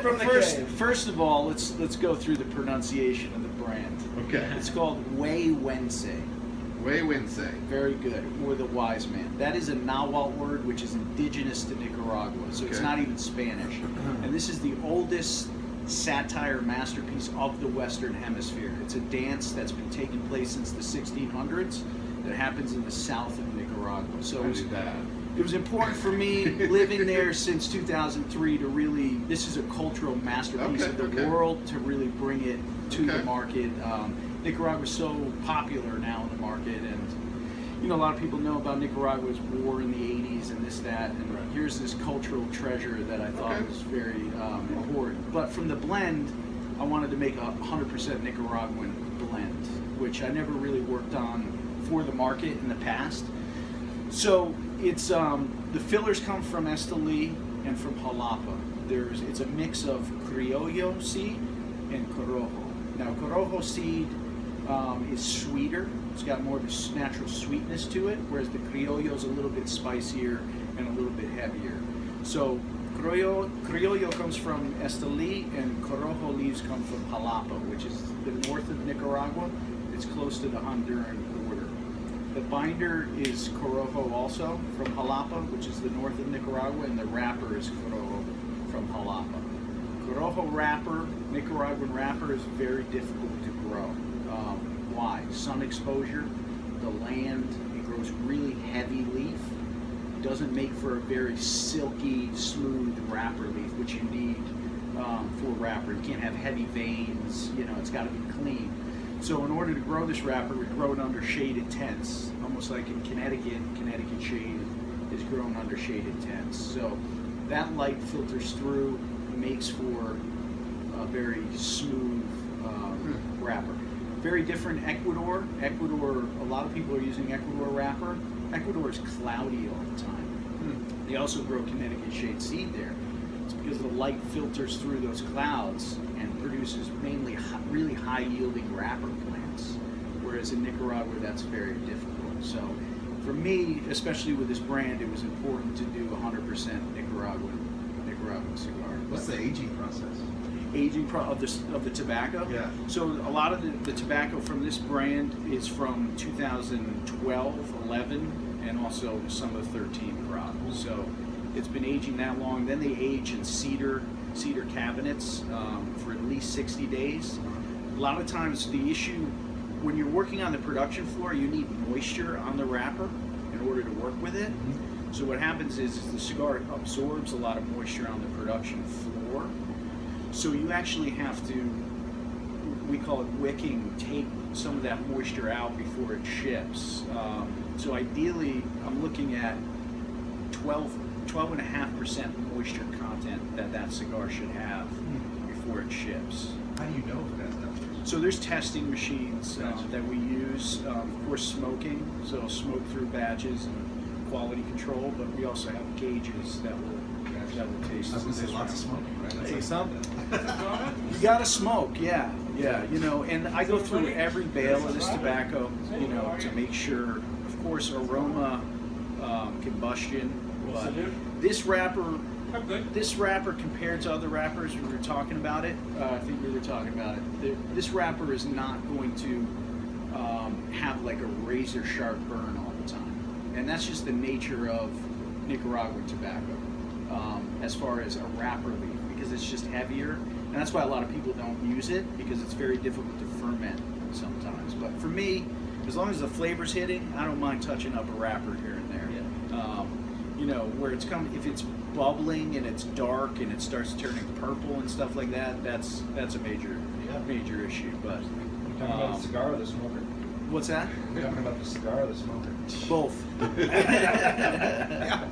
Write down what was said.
From the cave. First of all, let's go through the pronunciation of the brand. Okay. It's called Güegüense. Güegüense. Very good. Or the wise man. That is a Nahuatl word which is indigenous to Nicaragua, so it's Okay. not even Spanish. And this is the oldest satire masterpiece of the Western Hemisphere. It's a dance that's been taking place since the 1600s that happens in the south of Nicaragua. So it was important for me living there since 2003 to really, this is a cultural masterpiece of the world, to really bring it to the market. Nicaragua is so popular now in the market, and you know, a lot of people know about Nicaragua's war in the 80s and this, that, and here's this cultural treasure that I thought was very important. But from the blend, I wanted to make a 100% Nicaraguan blend, which I never really worked on for the market in the past. So it's the fillers come from Esteli and from Jalapa. It's a mix of Criollo seed and Corojo. Now Corojo seed is sweeter. It's got more of a natural sweetness to it, whereas the Criollo is a little bit spicier and a little bit heavier. So Criollo comes from Esteli and Corojo leaves come from Jalapa, which is the north of Nicaragua. It's close to the Honduran border. The binder is Corojo also from Jalapa, which is the north of Nicaragua, and the wrapper is Corojo from Jalapa. Corojo wrapper, Nicaraguan wrapper, is very difficult to grow. Why? Sun exposure, the land, it grows really heavy leaf. It doesn't make for a very silky, smooth wrapper leaf, which you need for wrapper. You can't have heavy veins, you know, it's got to be clean. So in order to grow this wrapper, we grow it under shaded tents, almost like in Connecticut shade is grown under shaded tents. So that light filters through, makes for a very smooth wrapper. Very different Ecuador. Ecuador, a lot of people are using Ecuador wrapper. Ecuador is cloudy all the time. They also grow Connecticut shade seed there. It's because the light filters through those clouds and produces mainly really high yielding wrapper plants. Whereas in Nicaragua, that's very difficult. So for me, especially with this brand, it was important to do 100% Nicaraguan cigar. What's the aging process? Aging of the tobacco. Yeah. So a lot of the tobacco from this brand is from 2012, 11, and also some of the 13 crop. So it's been aging that long. Then they age in cedar cabinets for at least 60 days. A lot of times the issue when you're working on the production floor, you need moisture on the wrapper in order to work with it. So what happens is the cigar absorbs a lot of moisture on the production floor. So you actually have to, we call it wicking, take some of that moisture out before it ships. So ideally, I'm looking at 12.5% moisture content that cigar should have before it ships. How do you know if it has that? So there's testing machines that we use. Of course, smoking, so smoke through batches and quality control, but we also have gauges that will taste. I was going to say lots of smoking, right? That's like something. You gotta smoke, yeah, you know, and I go through every bale of this tobacco, you know, to make sure, of course, aroma, combustion, but this wrapper compared to other wrappers, we were talking about it, I think we were talking about it, this wrapper is not going to have like a razor sharp burn all the time, and that's just the nature of Nicaraguan tobacco. As far as a wrapper leaf, because it's just heavier, and that's why a lot of people don't use it, because it's very difficult to ferment sometimes. But for me, as long as the flavor's hitting, I don't mind touching up a wrapper here and there. You know, where it's if it's bubbling and it's dark and it starts turning purple and stuff like that, that's a major issue. But You're talking about the cigar or the smoker? What's that? You're talking about the cigar or the smoker? Both.